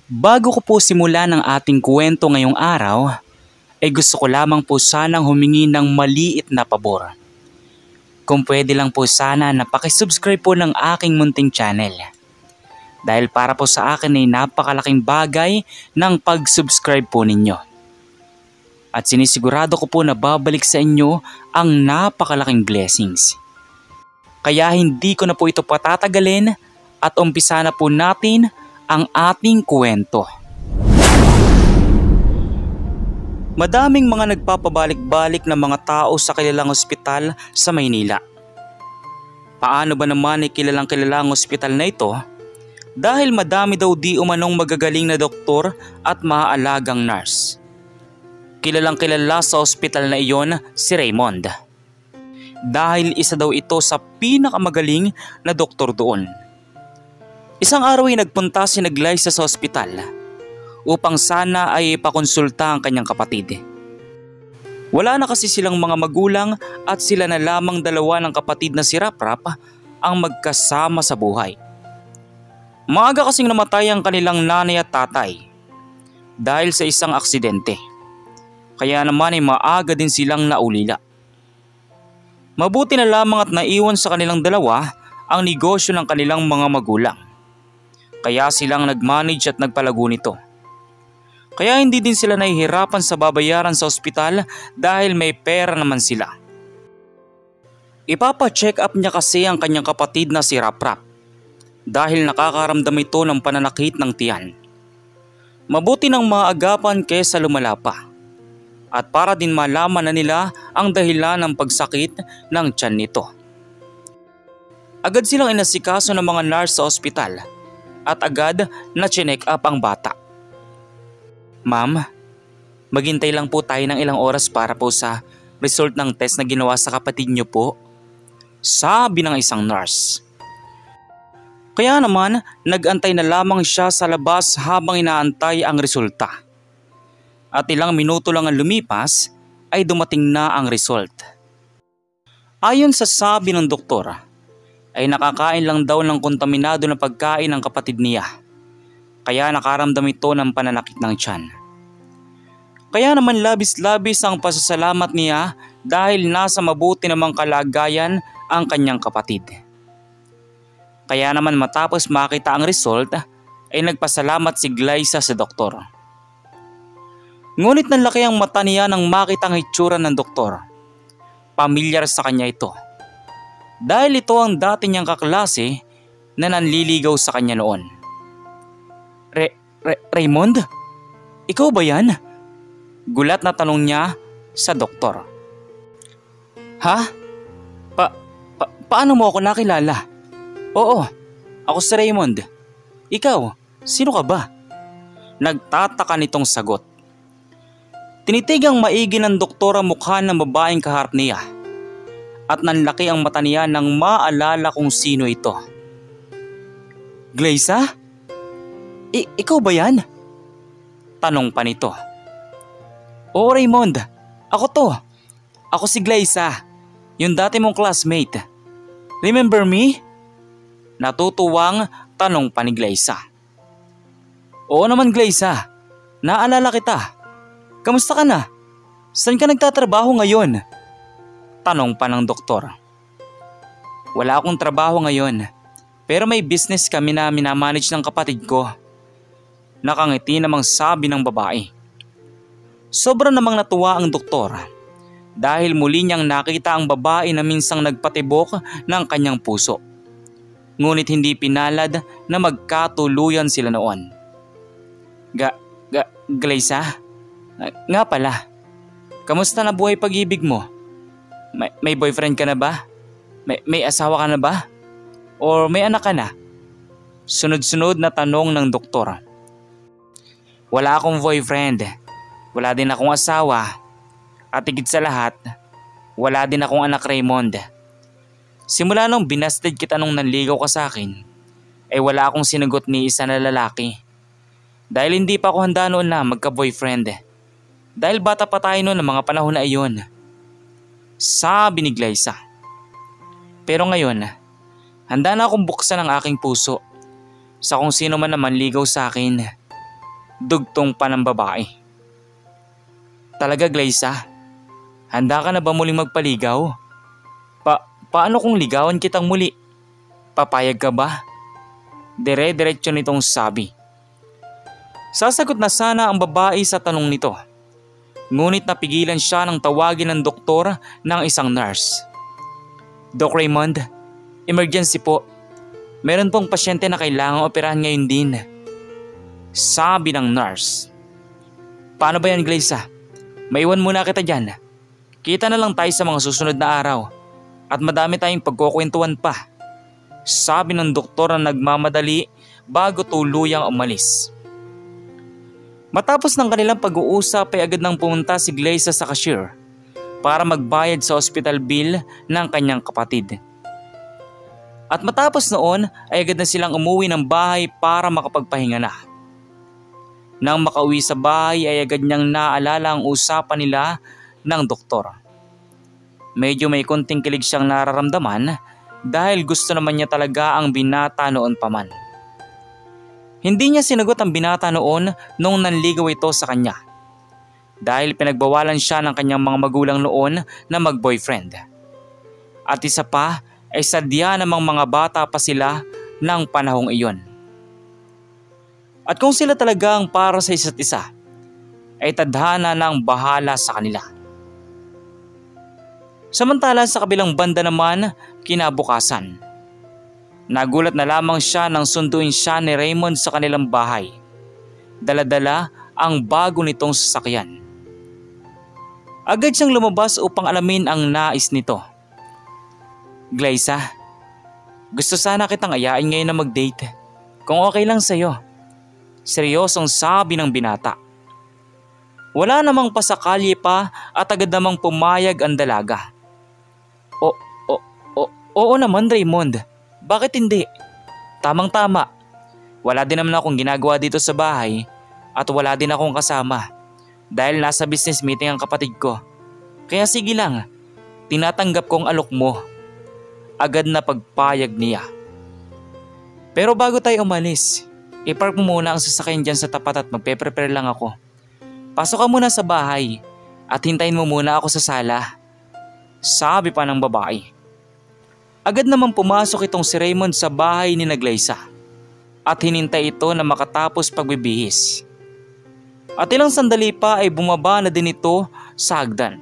Bago ko po simulan ang ating kwento ngayong araw, ay gusto ko lamang po sanang humingi ng maliit na pabor. Kung pwede lang po sana na pakisubscribe po ng aking munting channel. Dahil para po sa akin ay napakalaking bagay ng pag-subscribe po ninyo. At sinisigurado ko po na babalik sa inyo ang napakalaking blessings. Kaya hindi ko na po ito patatagalin at umpisa na po natin ang ating kwento. Madaming mga nagpapabalik-balik na mga tao sa kilalang ospital sa Maynila. Paano ba naman ay kilalang-kilala ang ospital na ito? Dahil madami daw di umanong magagaling na doktor at maaalagang nurse. Kilalang-kilala sa ospital na iyon si Raymond. Dahil isa daw ito sa pinakamagaling na doktor doon. Isang araw ay nagpunta si Glyza sa ospital upang sana ay pakonsulta ang kanyang kapatid. Wala na kasi silang mga magulang at sila na lamang dalawa ng kapatid na si Raprap ang magkasama sa buhay. Maaga kasing namatay ang kanilang nanay at tatay dahil sa isang aksidente. Kaya naman ay maaga din silang naulila. Mabuti na lamang at naiwan sa kanilang dalawa ang negosyo ng kanilang mga magulang. Kaya silang nag-manage at nagpalago nito. Kaya hindi din sila nahihirapan sa babayaran sa ospital dahil may pera naman sila. Ipapa-check up niya kasi ang kanyang kapatid na si Raprap dahil nakakaramdam ito ng pananakit ng tiyan. Mabuti nang maagapan kaysa lumala pa at para din malaman na nila ang dahilan ng pagsakit ng tiyan nito. Agad silang inasikaso ng mga nurse sa ospital at agad na chinek up ang bata. Ma'am, maghintay lang po tayo ng ilang oras para po sa result ng test na ginawa sa kapatid niyo po, sabi ng isang nurse. Kaya naman, nag-antay na lamang siya sa labas habang inaantay ang resulta. At ilang minuto lang ang lumipas, ay dumating na ang result. Ayon sa sabi ng doktor, ay nakakain lang daw ng kontaminado na pagkain ng kapatid niya. Kaya nakaramdam ito ng pananakit ng tiyan. Kaya naman labis-labis ang pasasalamat niya dahil nasa mabuti namang kalagayan ang kanyang kapatid. Kaya naman matapos makita ang result ay nagpasalamat si Glyza sa doktor. Ngunit nanlaki ang mata niya nang makita ang hitsura ng doktor. Pamilyar sa kanya ito. Dahil ito ang dati niyang kaklase na nanliligaw sa kanya noon. Raymond? Ikaw ba yan? Gulat na tanong niya sa doktor. Ha? Paano mo ako nakilala? Oo, ako si Raymond. Ikaw, sino ka ba? Nagtataka nitong sagot. Tinitigang maigi ng doktor ang mukha ng babaeng kaharap niya. At nanlaki ang mata niya nang maalala kung sino ito. Glyza? Ikaw ba yan? Tanong pa nito. Oo Raymond, ako to. Ako si Glyza, yung dati mong classmate. Remember me? Natutuwang tanong pa ni Glyza. Oo naman Glyza, naalala kita. Kamusta ka na? Saan ka nagtatrabaho ngayon? Tanong pa ng doktor. Wala akong trabaho ngayon, pero may business kami na minamanage ng kapatid ko. Nakangiti namang sabi ng babae. Sobra namang natuwa ang doktor dahil muli niyang nakita ang babae na minsang nagpatibok ng kanyang puso. Ngunit hindi pinalad na magkatuluyan sila noon. Glyza? Nga pala, kamusta na buhay pag-ibig mo? May boyfriend ka na ba? May asawa ka na ba? Or may anak ka na? Sunod-sunod na tanong ng doktor. Wala akong boyfriend. Wala din akong asawa. At higit sa lahat, wala din akong anak Raymond. Simula nung binasted kita nung nanligaw ka sa akin, ay wala akong sinagot ni isa na lalaki. Dahil hindi pa ako handa noon na magka-boyfriend. Dahil bata pa tayo noon ng mga panahon na iyon. Sabi ni Glyza. Pero ngayon, handa na akong buksan ang aking puso sa kung sino man naman ligaw sa akin. Dugtong pa ng babae. Talaga Glyza? Handa ka na ba muling magpaligaw? Paano kung ligawan kitang muli? Papayag ka ba? Dire-diretso nitong sabi. Sasagot na sana ang babae sa tanong nito. Ngunit napigilan siya ng tawagin ng doktor ng isang nurse. Doc Raymond, emergency po. Meron pong pasyente na kailangang operahan ngayon din. Sabi ng nurse. Paano ba yan Glyza? Maiwan muna kita dyan. Kita na lang tayo sa mga susunod na araw. At madami tayong pagkukwentuhan pa. Sabi ng doktor na nagmamadali bago tuluyang umalis. Matapos ng kanilang pag-uusap ay agad nang pumunta si Glyza sa cashier para magbayad sa hospital bill ng kanyang kapatid. At matapos noon ay agad na silang umuwi ng bahay para makapagpahinga na. Nang makauwi sa bahay ay agad niyang naalala ang usapan nila ng doktor. Medyo may konting kilig siyang nararamdaman dahil gusto naman niya talaga ang binata noon pa man. Hindi niya sinagot ang binata noon nung nanligaw ito sa kanya. Dahil pinagbawalan siya ng kanyang mga magulang noon na mag-boyfriend. At isa pa ay sadya namang mga bata pa sila ng panahong iyon. At kung sila talagang para sa isa't isa, ay tadhana ng bahala sa kanila. Samantala sa kabilang banda naman, kinabukasan. Nagulat na lamang siya nang sunduin siya ni Raymond sa kanilang bahay. Dala-dala ang bago nitong sasakyan. Agad siyang lumabas upang alamin ang nais nito. Glyza, gusto sana kitang ayain ngayon na mag-date. Kung okay lang sa'yo. Seryosong sabi ng binata. Wala namang pasakali pa at agad namang pumayag ang dalaga. Oo naman Raymond, bakit hindi? Tamang-tama. Wala din naman akong ginagawa dito sa bahay at wala din akong kasama dahil nasa business meeting ang kapatid ko. Kaya sige lang, tinatanggap kong alok mo. Agad na pagpayag niya. Pero bago tayo umalis, ipark mo muna ang sasakyan dyan sa tapat at magpe-prepare lang ako. Pasok ka muna sa bahay at hintayin mo muna ako sa sala. Sabi pa ng babae. Agad naman pumasok itong si Raymond sa bahay ni Glyza at hinintay ito na makatapos pagbibihis. At ilang sandali pa ay bumaba na din ito sa hagdan.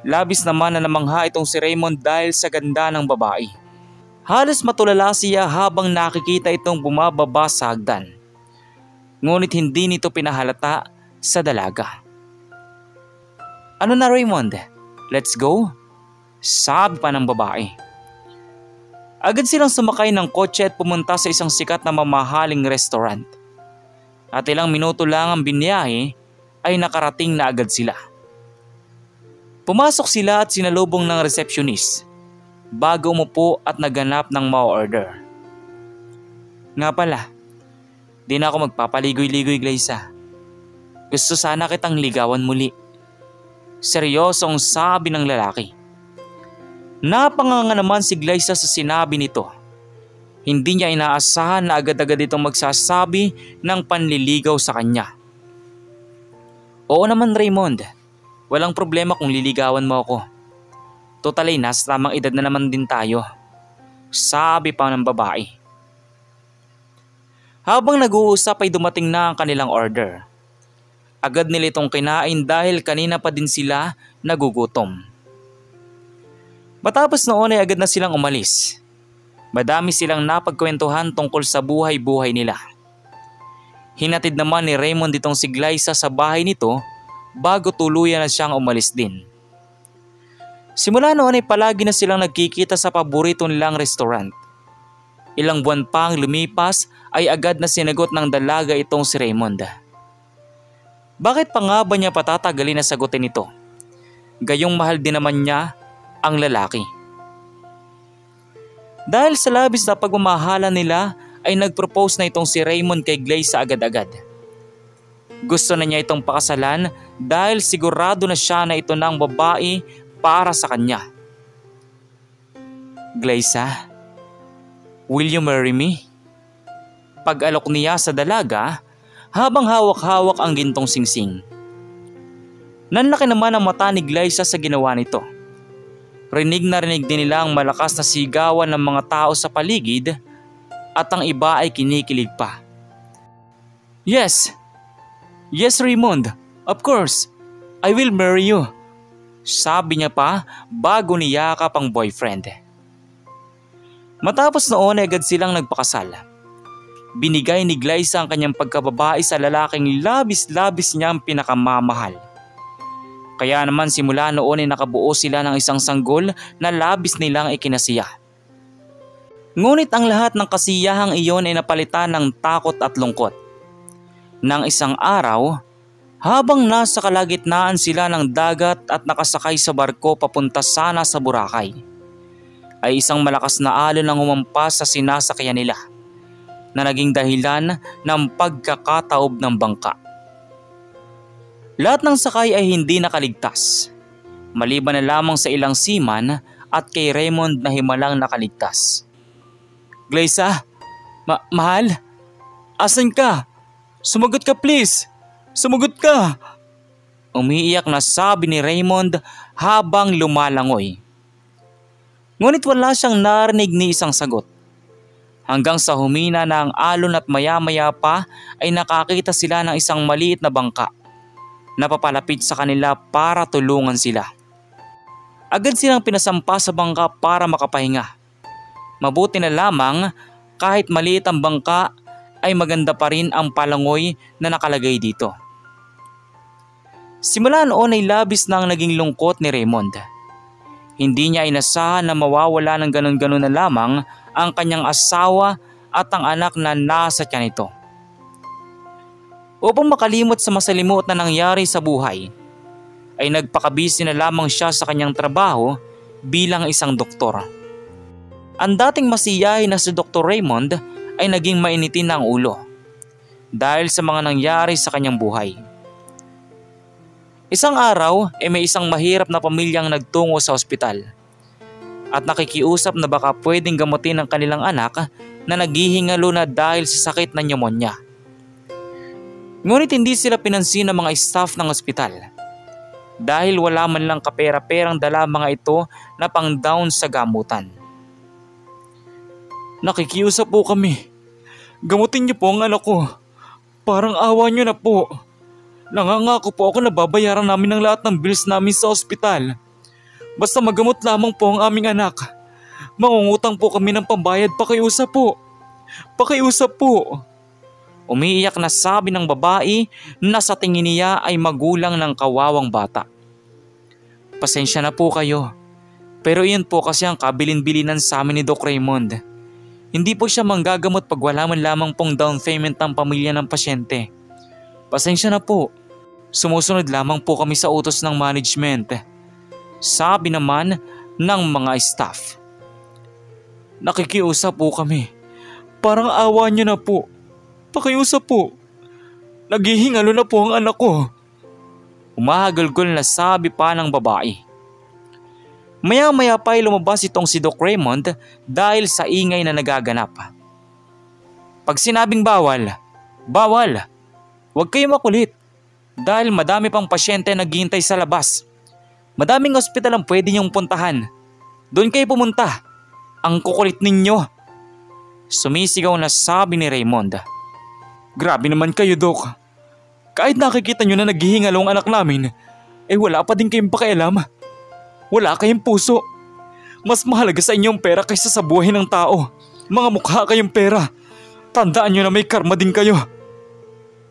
Labis naman na namangha itong si Raymond dahil sa ganda ng babae. Halos matulala siya habang nakikita itong bumababa sa hagdan. Ngunit hindi nito pinahalata sa dalaga. Ano na Raymond? Let's go? Sabi pa ng babae. Agad silang sumakay ng kotse at pumunta sa isang sikat na mamahaling restaurant. At ilang minuto lang ang biniyahe ay nakarating na agad sila. Pumasok sila at sinalubong ng receptionist bago umupo at naganap ng ma-order. Nga pala, di na ako magpapaligoy-ligoy Glyza. Gusto sana kitang ligawan muli. Seryosong sabi ng lalaki. Napanganga naman si Glyza sa sinabi nito. Hindi niya inaasahan na agad-agad itong magsasabi ng panliligaw sa kanya. Oo naman Raymond, walang problema kung liligawan mo ako. Totalay nasa tamang edad na naman din tayo. Sabi pa ng babae. Habang nag-uusap ay dumating na ang kanilang order. Agad nila itong kinain dahil kanina pa din sila nagugutom. Matapos noon ay agad na silang umalis. Madami silang napagkwentuhan tungkol sa buhay-buhay nila. Hinatid naman ni Raymond itong si Glyza sa bahay nito bago tuluyan na siyang umalis din. Simula noon ay palagi na silang nagkikita sa paborito nilang restaurant. Ilang buwan pang lumipas ay agad na sinagot ng dalaga itong si Raymond. Bakit pa nga ba niya patatagalin na sagutin ito? Gayong mahal din naman niya ang lalaki. Dahil sa labis na pagmamahala nila ay nagpropose na itong si Raymond kay Glyza agad-agad. Gusto na niya itong pakasalan dahil sigurado na siya na ito na ang babae para sa kanya. Glyza, will you marry me? Pag-alok niya sa dalaga, habang hawak-hawak ang gintong singsing. Nanlaki naman ang mata ni Glyza sa ginawa nito. Rinig na rinig din nila ang malakas na sigawan ng mga tao sa paligid at ang iba ay kinikilig pa. Yes! Yes, Raymond! Of course! I will marry you! Sabi niya pa bago niyakap ang boyfriend. Matapos noon ay agad silang nagpakasal. Binigay ni Glyza ang kanyang pagkababae sa lalaking labis-labis niyang pinakamamahal. Kaya naman simula noon ay nakabuo sila ng isang sanggol na labis nilang ikinasiya. Ngunit ang lahat ng kasiyahang iyon ay napalitan ng takot at lungkot. Nang isang araw, habang nasa kalagitnaan sila ng dagat at nakasakay sa barko papunta sana sa Boracay, ay isang malakas na alon ang humampas sa sinasakyan nila na naging dahilan ng pagkakataob ng bangka. Lahat ng sakay ay hindi nakaligtas, maliban na lamang sa ilang seaman at kay Raymond na himalang nakaligtas. Glyza, mahal? Asan ka? Sumagot ka please! Sumagot ka! Umiiyak na sabi ni Raymond habang lumalangoy. Ngunit wala siyang narinig ni isang sagot. Hanggang sa humina na ang alon at maya-maya pa ay nakakita sila ng isang maliit na bangka na papalapit sa kanila para tulungan sila. Agad silang pinasampa sa bangka para makapahinga. Mabuti na lamang kahit maliit ang bangka ay maganda pa rin ang palangoy na nakalagay dito. Simula noon ay labis na ang naging lungkot ni Raymond. Hindi niya inasahan na mawawala ng ganon-ganon na lamang ang kanyang asawa at ang anak na nasa tiyan nito. Upang makalimot sa masalimuot na nangyari sa buhay, ay nagpakabisi na lamang siya sa kanyang trabaho bilang isang doktor. Ang dating masiyahin na si Dr. Raymond ay naging mainitin na ang ulo dahil sa mga nangyari sa kanyang buhay. Isang araw ay may isang mahirap na pamilyang nagtungo sa ospital at nakikiusap na baka pwedeng gamutin ang kanilang anak na naghihingalo na dahil sa sakit na pneumonia. Ngunit hindi sila pinansin ng mga staff ng ospital dahil wala man lang kapera-perang dala mga ito na pang-down sa gamutan. Nakikiusap po kami. Gamutin niyo po ang anak ko. Parang awa niyo na po. Nangangako po ako na babayaran namin ang lahat ng bills namin sa ospital. Basta magamot lamang po ang aming anak. Mangungutang po kami ng pambayad, pakiusap po. Pakiusap po. Umiiyak na sabi ng babae na sa tingin niya ay magulang ng kawawang bata. Pasensya na po kayo. Pero iyon po kasi ang kabilin-bilinan sa amin ni Doc Raymond. Hindi po siya manggagamot pag wala man lamang pong down payment ng pamilya ng pasyente. Pasensya na po. Sumusunod lamang po kami sa utos ng management. Sabi naman ng mga staff. Nakikiusap po kami. Parang awa niyo na po. Pakiusap po. Naghihingalo na po ang anak ko. Umahagulgol na sabi pa ng babae. Maya-maya pa ay lumabas itong si Doc Raymond dahil sa ingay na nagaganap. Pag sinabing bawal, bawal. Huwag kayo makulit dahil madami pang pasyente naghihintay sa labas. Madaming ospital ang pwede niyong puntahan. Doon kayo pumunta. Ang kukulit ninyo. Sumisigaw na sabi ni Raymond. Grabe naman kayo, Doc. Kahit nakikita nyo na naghihingalo ang anak namin, wala pa din kayong pakialam. Wala kayong puso. Mas mahalaga sa inyong pera kaysa sa buhay ng tao. Mga mukha kayong pera. Tandaan nyo na may karma din kayo.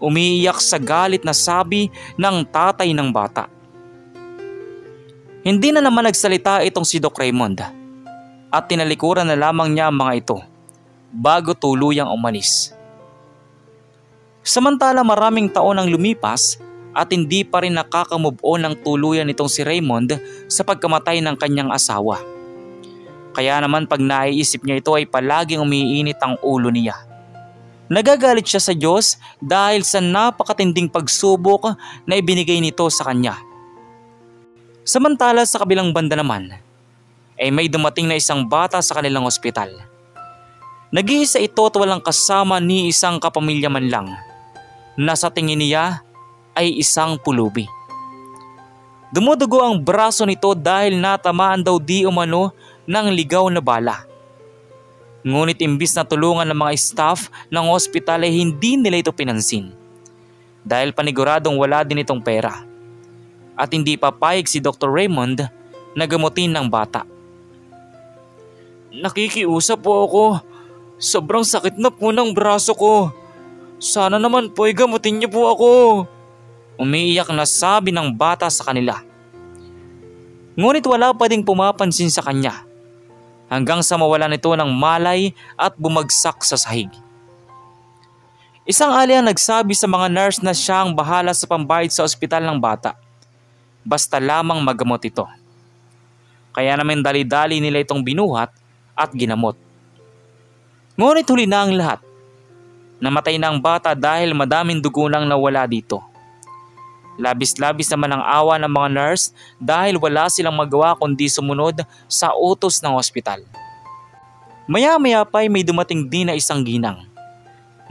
Umiiyak sa galit na sabi ng tatay ng bata. Hindi na naman nagsalita itong si Doc Raymond at tinalikuran na lamang niya ang mga ito bago tuluyang umalis. Samantala maraming taon ang lumipas at hindi pa rin nakaka-move on ng tuluyan nitong si Raymond sa pagkamatay ng kanyang asawa. Kaya naman pag naiisip niya ito ay palaging umiinit ang ulo niya. Nagagalit siya sa Diyos dahil sa napakatinding pagsubok na ibinigay nito sa kanya. Samantala sa kabilang banda naman, may dumating na isang bata sa kanilang ospital. Nag-iisa ito at walang kasama ni isang kapamilya man lang. na sa tingin niya ay isang pulubi. Dumudugo ang braso nito dahil natamaan daw di umano ng ligaw na bala. Ngunit imbis na tulungan ng mga staff ng ospital ay hindi nila ito pinansin dahil paniguradong wala din itong pera at hindi papayag si Dr. Raymond na gamutin ng bata. Nakikiusap po ako. Sobrang sakit na po ng braso ko. Sana naman po ay gamutin niyo po ako. Umiiyak na sabi ng bata sa kanila. Ngunit wala pa ding pumapansin sa kanya hanggang sa mawalan ito ng malay at bumagsak sa sahig. Isang ali ang nagsabi sa mga nurse na siya ang bahala sa pambayad sa ospital ng bata. Basta lamang magamot ito. Kaya naman dali-dali nila itong binuhat at ginamot. Ngunit huli na ang lahat. Namatay na ang bata dahil madaming dugo nang nawala dito. Labis-labis naman ang awa ng mga nurse dahil wala silang magawa kundi sumunod sa utos ng ospital. Maya-maya pa ay may dumating din na isang ginang.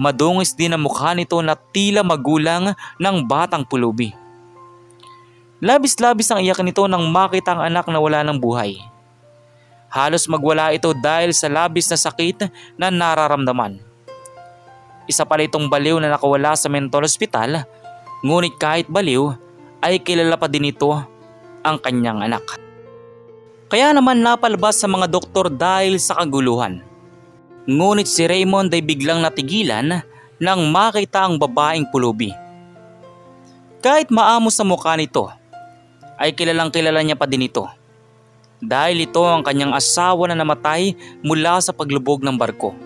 Madungis din ang mukha nito na tila magulang ng batang pulubi. Labis-labis ang iyak nito nang makita ang anak na wala ng buhay. Halos magwala ito dahil sa labis na sakit na nararamdaman. Isa pala itong baliw na nakawala sa mental hospital, ngunit kahit baliw ay kilala pa din ito ang kanyang anak. Kaya naman napalabas sa mga doktor dahil sa kaguluhan. Ngunit si Raymond ay biglang natigilan nang makita ang babaeng pulubi. Kahit maamos sa mukha nito, ay kilalang kilala niya pa din ito. Dahil ito ang kanyang asawa na namatay mula sa paglubog ng barko.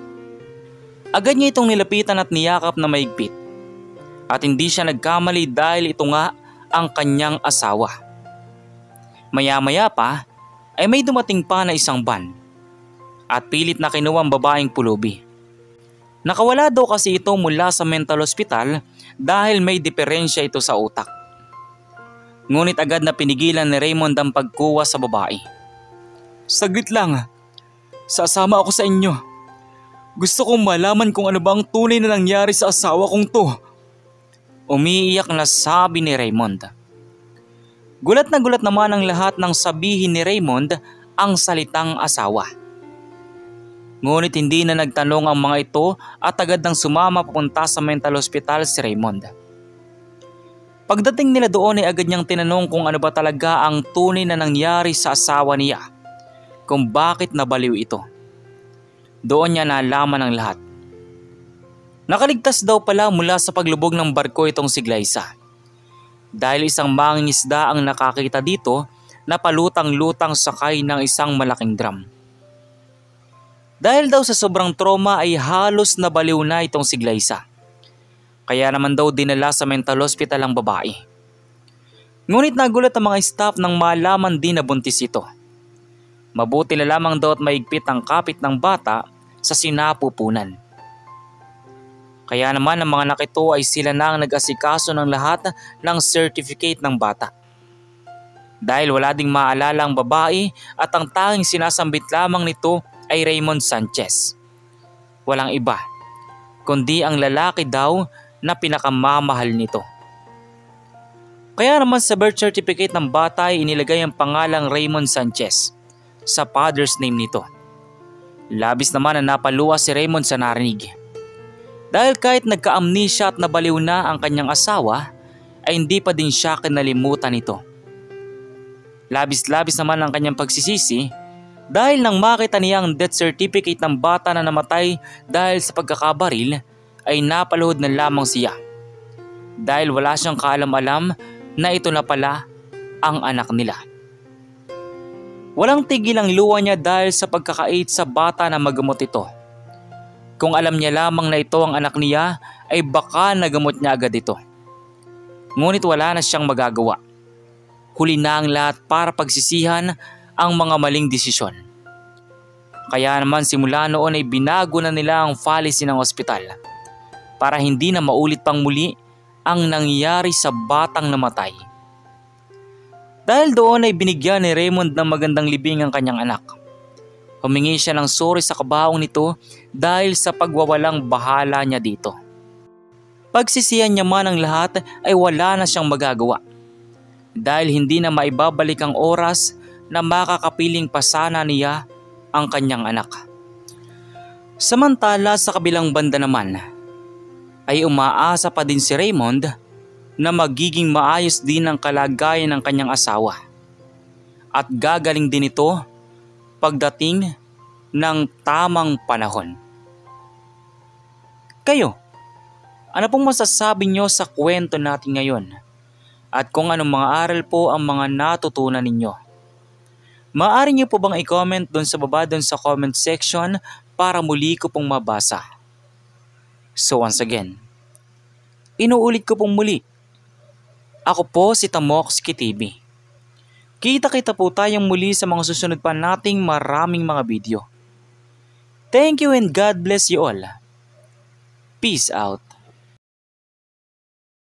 Agad niya itong nilapitan at niyakap na maigpit. At hindi siya nagkamali dahil ito nga ang kanyang asawa. Maya-maya pa ay may dumating pa na isang van at pilit na kinuha ang babaeng pulubi. Nakawala daw kasi ito mula sa mental hospital dahil may diferensya ito sa utak. Ngunit agad na pinigilan ni Raymond ang pagkuha sa babae. Saglit lang, sasama ako sa inyo. Gusto kong malaman kung ano ba ang tunay na nangyari sa asawa kong to. Umiiyak na sabi ni Raymond. Gulat na gulat naman ang lahat nang sabihin ni Raymond ang salitang asawa. Ngunit hindi na nagtanong ang mga ito at agad nang sumama papunta sa mental hospital si Raymond. Pagdating nila doon ay agad niyang tinanong kung ano ba talaga ang tunay na nangyari sa asawa niya, kung bakit nabaliw ito. Doon niya nalaman ang lahat. Nakaligtas daw pala mula sa paglubog ng barko itong si Glyza. Dahil isang mangingisda ang nakakita dito na palutang-lutang sakay ng isang malaking drum. Dahil daw sa sobrang trauma ay halos nabaliw na itong si Glyza. Kaya naman daw dinala sa mental hospital ang babae. Ngunit nagulat ang mga staff nang malaman din na buntis ito. Mabuti na lamang daw at maigpit ang kapit ng bata sa sinapupunan. Kaya naman ang mga anak ito ay sila na ang nag-asikaso ng lahat ng certificate ng bata. Dahil wala ding maalala ang babae at ang tanging sinasambit lamang nito ay Raymond Sanchez. Walang iba, kundi ang lalaki daw na pinakamamahal nito. Kaya naman sa birth certificate ng bata ay inilagay ang pangalang Raymond Sanchez sa father's name nito. Labis naman na napaluwa si Raymond sa narinig. Dahil kahit nagka-amnesia at nabaliw na ang kanyang asawa, ay hindi pa din siya kinalimutan nito. Labis-labis naman ang kanyang pagsisisi dahil nang makita niya ang death certificate ng bata na namatay dahil sa pagkakabaril, ay napaluhod na lamang siya. Dahil wala siyang kaalam-alam na ito na pala ang anak nila. Walang tigil ang luha niya dahil sa pagkakait sa bata na magamot ito. Kung alam niya lamang na ito ang anak niya, ay baka nagamot niya agad ito. Ngunit wala na siyang magagawa. Huli na ang lahat para pagsisihan ang mga maling desisyon. Kaya naman simula noon ay binago na nila ang policy ng ospital para hindi na maulit pang muli ang nangyari sa batang namatay. Dahil doon ay binigyan ni Raymond ng magandang libing ang kanyang anak. Humingi siya ng sorry sa kabaong nito dahil sa pagwawalang bahala niya dito. Pagsisihan niya man ang lahat ay wala na siyang magagawa dahil hindi na maibabalik ang oras na makakapiling pa sana niya ang kanyang anak. Samantala sa kabilang banda naman ay umaasa pa din si Raymond na magiging maayos din ang kalagayan ng kanyang asawa at gagaling din ito pagdating ng tamang panahon. Kayo, ano pong masasabi nyo sa kwento natin ngayon? At kung anong mga aral po ang mga natutunan ninyo? Maaari nyo po bang i-comment doon sa baba doon sa comment section para muli ko pong mabasa? So once again, inuulit ko pong muli. Ako po si Tamoxki TV. Kita-kita po tayong muli sa mga susunod pa nating maraming mga video. Thank you and God bless you all. Peace out.